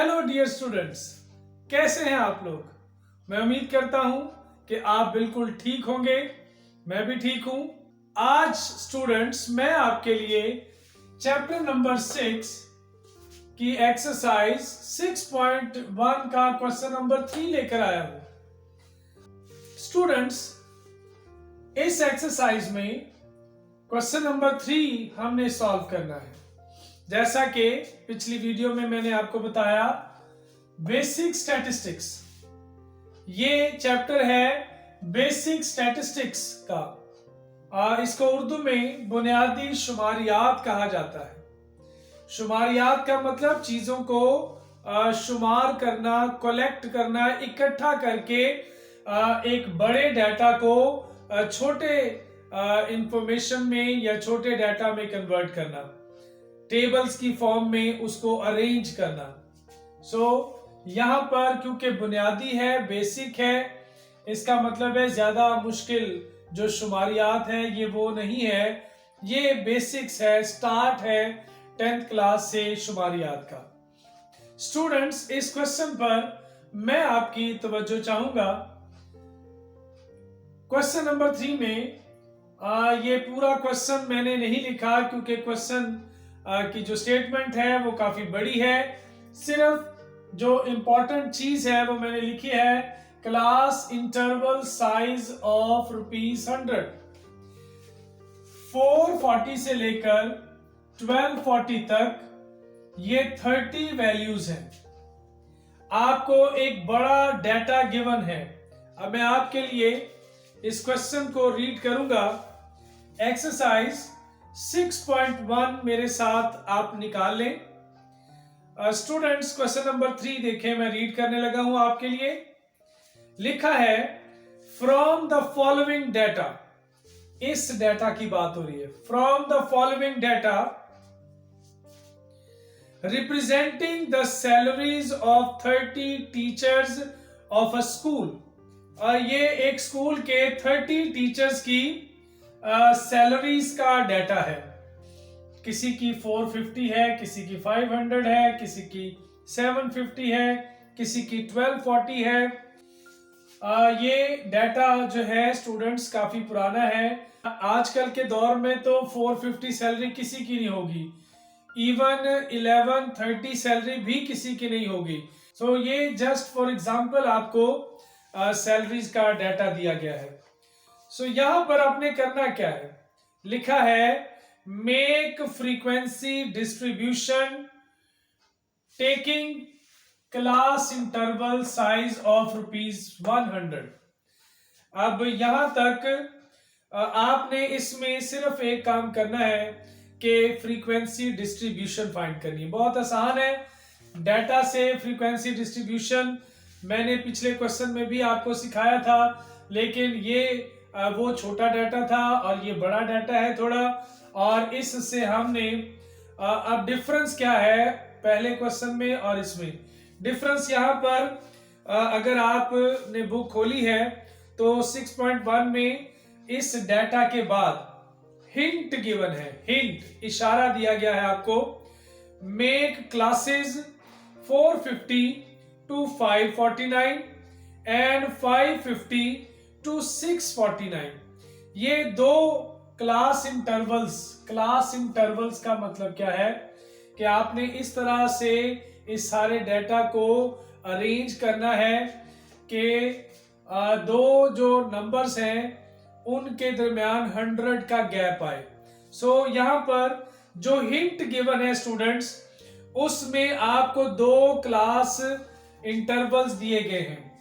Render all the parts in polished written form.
Hello dear students, कैसे हैं आप लोग। मैं उम्मीद करता हूं कि आप बिल्कुल ठीक होंगे। मैं भी ठीक हूं। आज स्टूडेंट्स मैं आपके लिए चैप्टर नंबर 6 की एक्सरसाइज 6.1 का क्वेश्चन नंबर 3 लेकर आया हूं। स्टूडेंट्स, इस एक्सरसाइज में क्वेश्चन नंबर 3 हमने सॉल्व करना है। जैसा कि पिछली वीडियो में मैंने आपको बताया, बेसिक स्टैटिस्टिक्स, ये चैप्टर है बेसिक स्टैटिस्टिक्स का। इसको उर्दू में बुनियादी शुमारियात कहा जाता है। शुमारियात का मतलब चीजों को शुमार करना, कलेक्ट करना, इकट्ठा करके एक बड़े डाटा को छोटे इंफॉर्मेशन में या छोटे डाटा में कन्वर्ट करना, टेबल्स की फॉर्म में उसको अरेंज करना। यहां पर क्योंकि बुनियादी है, बेसिक है, इसका मतलब है ज्यादा मुश्किल जो शुमारियात है ये वो नहीं है, ये बेसिक्स है, स्टार्ट है 10th क्लास से शुमारियात का। स्टूडेंट्स, इस क्वेश्चन पर मैं आपकी तवज्जो चाहूंगा। क्वेश्चन नंबर 3 में ये पूरा क्वेश्चन मैंने नहीं लिखा क्योंकि क्वेश्चन की जो स्टेटमेंट है वो काफी बड़ी है। सिर्फ जो इंपॉर्टेंट चीज है वो मैंने लिखी है, क्लास इंटरवल साइज ऑफ ₹100। 440 से लेकर 1240 तक ये 30 वैल्यूज हैं। आपको एक बड़ा डाटा गिवन है। अब मैं आपके लिए इस क्वेश्चन को रीड करूंगा। एक्सरसाइज 6.1 मेरे साथ आप निकाल लें। स्टूडेंट्स, क्वेश्चन नंबर 3 देखें, मैं रीड करने लगा हूं आपके लिए। लिखा है, फ्रॉम द फॉलोइंग डाटा, इस डाटा की बात हो रही है। From the following data representing the salaries of 30 teachers of a school. और ये एक स्कूल के 30 टीचर्स की सैलरीज का डाटा है। किसी की 450 है, किसी की 500 है, किसी की 750 है, किसी की 1240 है। ये डाटा जो है स्टूडेंट्स काफी पुराना है। आजकल के दौर में तो 450 सैलरी किसी की नहीं होगी, इवन 1130 सैलरी भी किसी की नहीं होगी। ये जस्ट फॉर एग्जांपल आपको सैलरीज का डाटा दिया गया है। यहां पर आपने करना क्या है, लिखा है make frequency distribution taking class interval size of ₹100। अब यहां तक आपने इसमें सिर्फ एक काम करना है कि फ्रीक्वेंसी डिस्ट्रीब्यूशन फाइंड करनी है। बहुत आसान है। डाटा से फ्रीक्वेंसी डिस्ट्रीब्यूशन मैंने पिछले क्वेश्चन में भी आपको सिखाया था, लेकिन ये वो छोटा डाटा था और ये बड़ा डाटा है थोड़ा। और इससे हमने अब डिफरेंस क्या है पहले क्वेश्चन में और इसमें, डिफरेंस यहां पर अगर आपने बुक खोली है तो 6.1 में इस डाटा के बाद हिंट गिवन है, हिंट इशारा दिया गया है आपको। Make classes 450 to 549 and 550 to 649। ये दो क्लास इंटरवल्स का मतलब क्या है कि आपने इस तरह से इस सारे डाटा को अरेंज करना है कि दो जो नंबर्स हैं उनके दरमियान 100 का गैप आए। यहां पर जो हिंट गिवन है स्टूडेंट्स, उसमें आपको दो क्लास इंटरवल्स दिए गए हैं।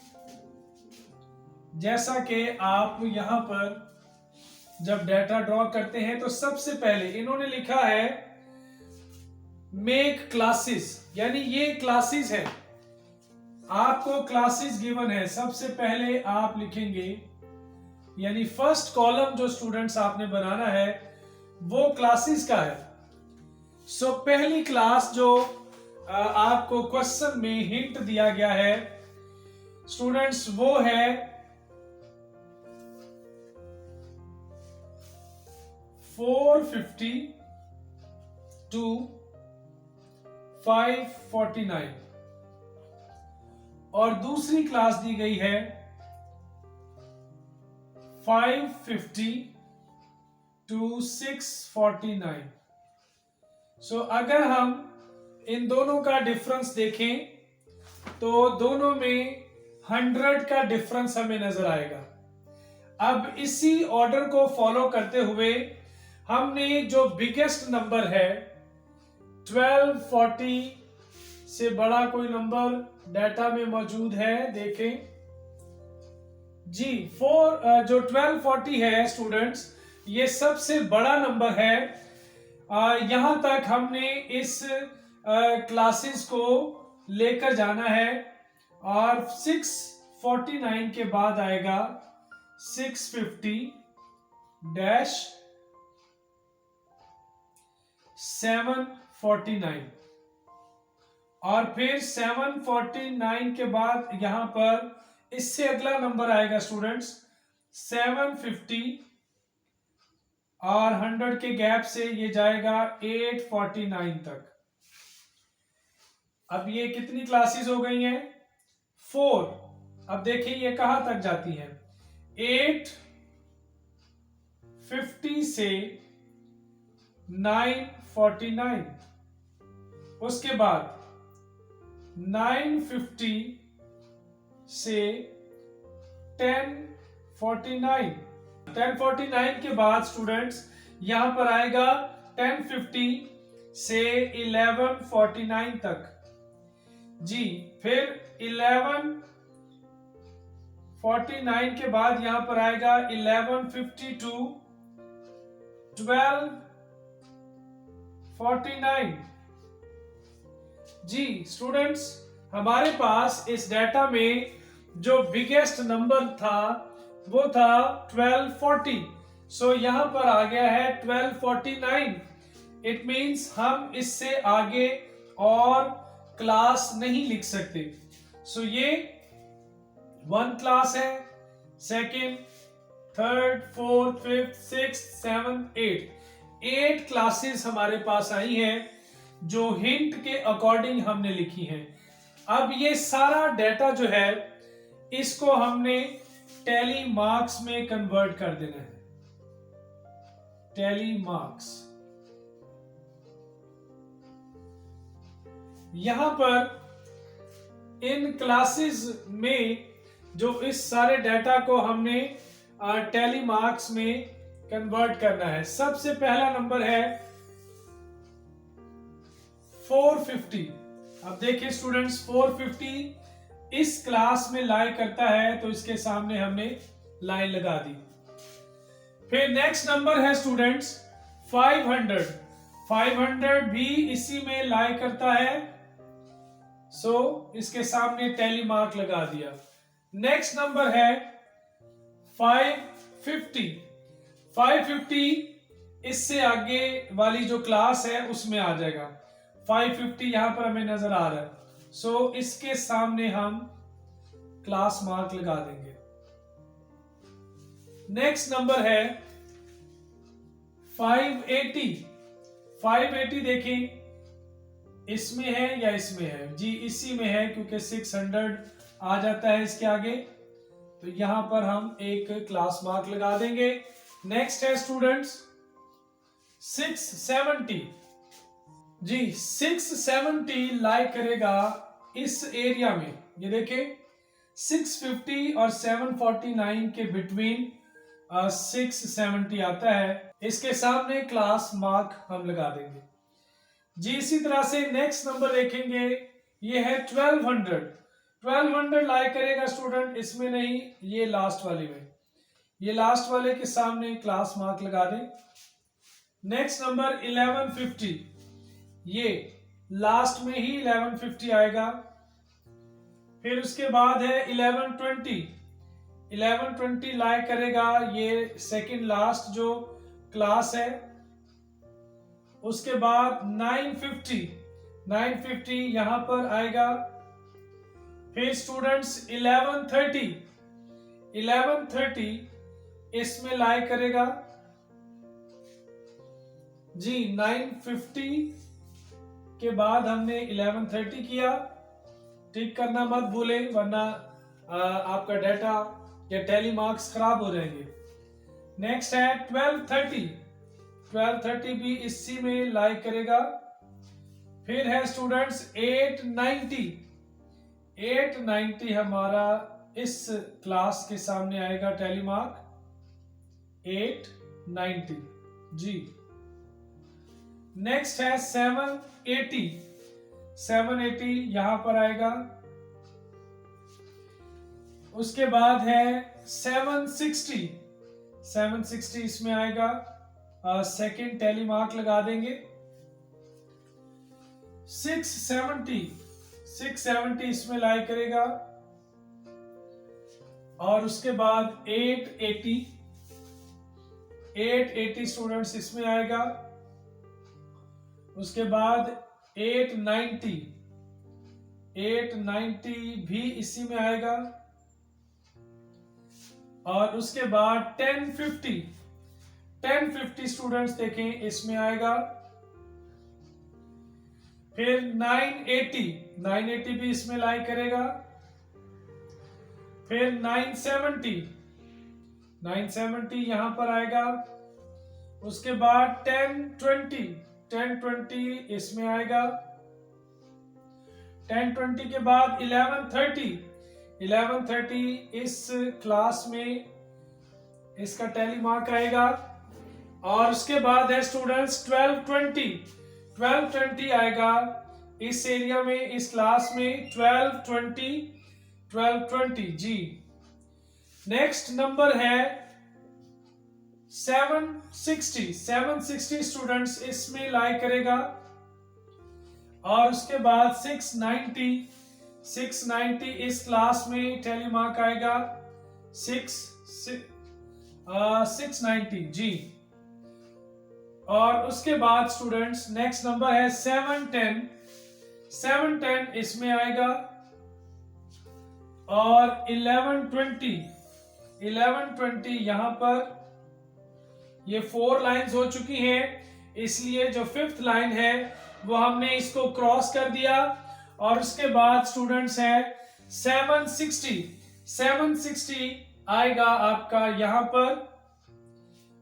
जैसा कि आप यहां पर जब डाटा ड्रॉ करते हैं तो सबसे पहले इन्होंने लिखा है मेक क्लासेस, यानी ये क्लासेस है, आपको क्लासेस गिवन है। सबसे पहले आप लिखेंगे, यानी फर्स्ट कॉलम जो स्टूडेंट्स आपने बनाना है वो क्लासेस का है। पहली क्लास जो आपको क्वेश्चन में हिंट दिया गया है स्टूडेंट्स, वो है 450 to 549। और दूसरी क्लास दी गई है 550 to 649। सो अगर हम इन दोनों का डिफरेंस देखें तो दोनों में 100 का डिफरेंस हमें नजर आएगा। अब इसी ऑर्डर को फॉलो करते हुए हमने जो बिगेस्ट नंबर है 1240 से बड़ा कोई नंबर डाटा में मौजूद है, देखें जी। जो 1240 है स्टूडेंट्स, ये सबसे बड़ा नंबर है। यहां तक हमने इस क्लासेस को लेकर जाना है और 649 के बाद आएगा 650 डैश 749 और फिर 749 के बाद यहां पर इससे अगला नंबर आएगा स्टूडेंट्स 750 और 100 के गैप से ये जाएगा 849 तक। अब ये कितनी क्लासेस हो गई हैं? 4। अब देखिए ये कहां तक जाती हैं? 850 से 949, उसके बाद 950 से 1049, 1049 के बाद स्टूडेंट्स यहां पर आएगा 1050 से 1149 तक जी। फिर 1149 के बाद यहां पर आएगा 1150 टू 1249 जी। स्टूडेंट्स हमारे पास इस डाटा में जो बिगेस्ट नंबर था वो था 1240। सो यहां पर आ गया है 1249। इट मींस हम इससे आगे और क्लास नहीं लिख सकते। सो ये 1 क्लास है, second, third, fourth, fifth, sixth, seventh, 8 classes हमारे पास आई हैं जो हिंट के अकॉर्डिंग हमने लिखी हैं। अब ये सारा डाटा जो है इसको हमने टैली मार्क्स में कन्वर्ट कर देना है। टैली मार्क्स, यहां पर इन क्लासेस में जो इस सारे डाटा को हमने टैली मार्क्स में कन्वर्ट करना है। सबसे पहला नंबर है 450। अब देखिए स्टूडेंट्स 450 इस क्लास में लाई करता है तो इसके सामने हमने लाइन लगा दी। फिर नेक्स्ट नंबर है स्टूडेंट्स 500। 500 भी इसी में लाई करता है, सो इसके सामने टैली मार्क लगा दिया। नेक्स्ट नंबर है 550। 550 इससे आगे वाली जो क्लास है उसमें आ जाएगा। 550 यहां पर हमें नजर आ रहा है, सो इसके सामने हम क्लास मार्क लगा देंगे। नेक्स्ट नंबर है 580। 580 देखें इसमें है या इसमें है जी, इसी में है क्योंकि 600 आ जाता है इसके आगे, तो यहां पर हम एक क्लास मार्क लगा देंगे। नेक्स्ट है स्टूडेंट्स 670 जी। 670 लाई करेगा इस एरिया में, ये देखें 650 और 749 के बिटवीन 670 आता है, इसके सामने क्लास मार्क हम लगा देंगे जी। इसी तरह से नेक्स्ट नंबर देखेंगे, ये है 1200। 1200 लाई करेगा स्टूडेंट इसमें नहीं, ये लास्ट वाले में, ये लास्ट वाले के सामने क्लास मार्क लगा दें। नेक्स्ट नंबर 1150, ये लास्ट में ही 1150 आएगा। फिर उसके बाद है 1120। 1120 लाई करेगा ये सेकंड लास्ट जो क्लास है। उसके बाद 950, 950 यहां पर आएगा। फिर स्टूडेंट्स 1130, 1130 इसमें लाई करेगा जी। 950 के बाद हमने 1130 किया, टिक करना मत भूलें, वरना आपका डाटा या टैली मार्क्स खराब हो जाएंगे। नेक्स्ट है 1230, 1230 भी इसी में लाइक करेगा। फिर है स्टूडेंट्स 890, 890 हमारा इस क्लास के सामने आएगा टैली मार्क 890 जी। नेक्स्ट है 780, 780 यहां पर आएगा। उसके बाद है 760, 760 इसमें आएगा, सेकंड टैली मार्क लगा देंगे। 670, 670 इसमें लाइक करेगा। और उसके बाद 880, 880 स्टूडेंट्स इसमें आएगा। उसके बाद 890, 890 भी इसी में आएगा। और उसके बाद 1050, 1050 स्टूडेंट्स देखें इसमें आएगा। फिर 980, 980 भी इसमें लाइक करेगा। फिर 970, 970 यहां पर आएगा। उसके बाद 1020, 1020 इसमें आएगा। 1020 के बाद 1130, 1130 इस क्लास में इसका टैली मार्क आएगा। और उसके बाद है स्टूडेंट्स 1220, 1220 आएगा इस एरिया में, इस क्लास में 1220, 1220 जी। नेक्स्ट नंबर है 760, 760 स्टूडेंट्स इसमें लाइक करेगा। और उसके बाद 690, 690 इस क्लास में टैली मार्क आएगा 690 जी। और उसके बाद स्टूडेंट्स नेक्स्ट नंबर है 710, 710 इसमें आएगा। और 1120, 1120 यहां पर, ये 4 लाइंस हो चुकी हैं, इसलिए जो 5th लाइन है वो हमने इसको क्रॉस कर दिया। और उसके बाद स्टूडेंट्स है 760, 760 आएगा आपका यहां पर।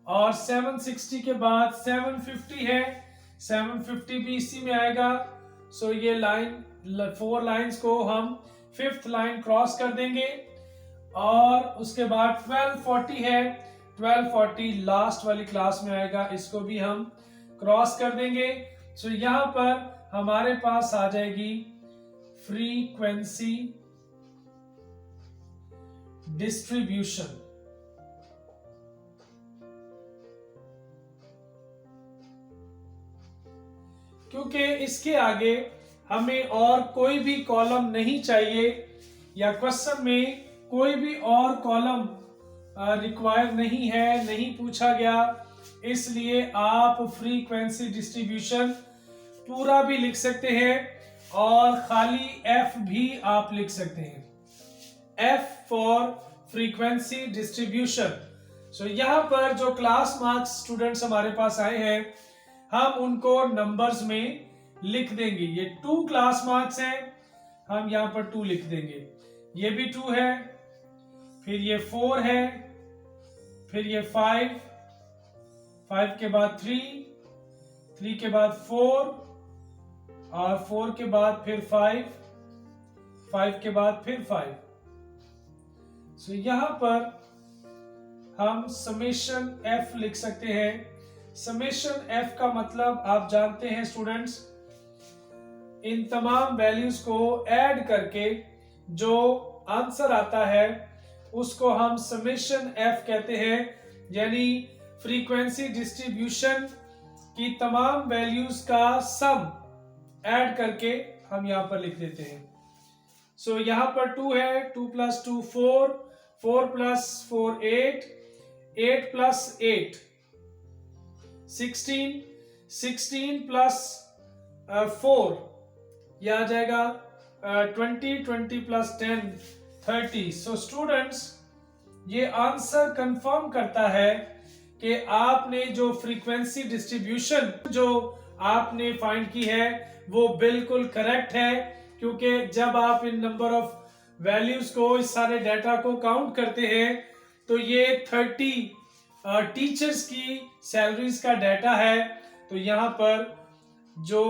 और 760 के बाद 750 है, 750 भी इसी में आएगा। सो ये लाइन 4 लाइंस को हम 5th लाइन क्रॉस कर देंगे। और उसके बाद 1240 है, 1240 लास्ट वाली क्लास में आएगा, इसको भी हम क्रॉस कर देंगे। सो यहां पर हमारे पास आ जाएगी फ्रीक्वेंसी डिस्ट्रीब्यूशन। क्योंकि इसके आगे हमें और कोई भी कॉलम नहीं चाहिए, या क्वेश्चन में कोई भी और कॉलम रिक्वायर नहीं है, नहीं पूछा गया, इसलिए आप फ्रीक्वेंसी डिस्ट्रीब्यूशन पूरा भी लिख सकते हैं और खाली एफ भी आप लिख सकते हैं, एफ फॉर फ्रीक्वेंसी डिस्ट्रीब्यूशन। सो यहां पर जो क्लास मार्क्स स्टूडेंट्स हमारे पास आए हैं, हम उनको नंबर्स में लिख देंगे। ये 2 क्लास मार्क्स हैं, हम यहां पर 2 लिख देंगे। ये भी 2 है, फिर ये 4 है, फिर ये 5, 5 के बाद 3, 3 के बाद 4, और 4 के बाद फिर 5, 5 के बाद फिर 5। सो यहां पर हम समेशन एफ लिख सकते हैं। समेशन एफ का मतलब आप जानते हैं स्टूडेंट्स, इन तमाम वैल्यूज को ऐड करके जो आंसर आता है उसको हम समेशन एफ कहते हैं। यानी फ्रीक्वेंसी डिस्ट्रीब्यूशन की तमाम वैल्यूज का सम ऐड करके हम यहां पर लिख देते हैं। सो यहां पर 2 है, 2 + 2 4, 4 + 4 8, 8 + 8 16, 16 + 4 यह आ जाएगा 20, 20 + 10 30। सो स्टूडेंट्स ये आंसर कंफर्म करता है कि आपने जो फ्रीक्वेंसी डिस्ट्रीब्यूशन जो आपने फाइंड की है वो बिल्कुल करेक्ट है, क्योंकि जब आप इन नंबर ऑफ वैल्यूज को, इस सारे डाटा को काउंट करते हैं तो ये 30 टीचर्स की सैलरीज का डाटा है। तो यहाँ पर जो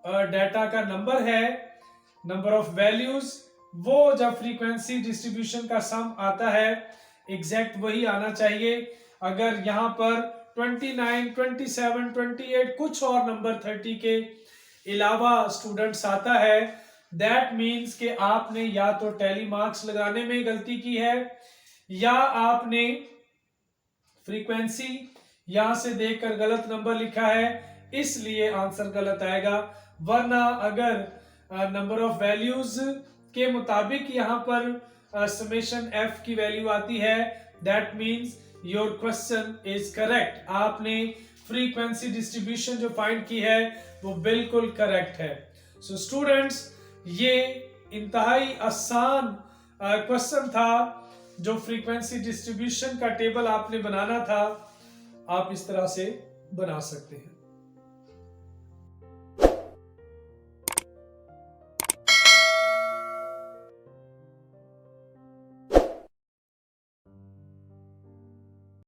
डाटा का नंबर है, नंबर ऑफ वैल्यूज, वो जब फ्रीक्वेंसी डिस्ट्रीब्यूशन का सम आता है एग्जैक्ट वही आना चाहिए। अगर यहाँ पर 29, 27, 28 कुछ और नंबर 30 के अलावा स्टूडेंट्स आता है, दैट मीन्स कि आपने या तो टैली मार्क्स लगाने में गलती की है या आपने फ्रीक्वेंसी यहां से देखकर गलत नंबर लिखा है, इसलिए आंसर गलत आएगा। वरना अगर नंबर ऑफ वैल्यूज के मुताबिक यहां पर समेशन एफ की वैल्यू आती है, that means your question is correct. आपने फ्रीक्वेंसी डिस्ट्रीब्यूशन जो फाइंड की है वो बिल्कुल करेक्ट है। सो स्टूडेंट्स, ये इंतहाई आसान क्वेश्चन था। जो फ्रीक्वेंसी डिस्ट्रीब्यूशन का टेबल आपने बनाना था, आप इस तरह से बना सकते हैं।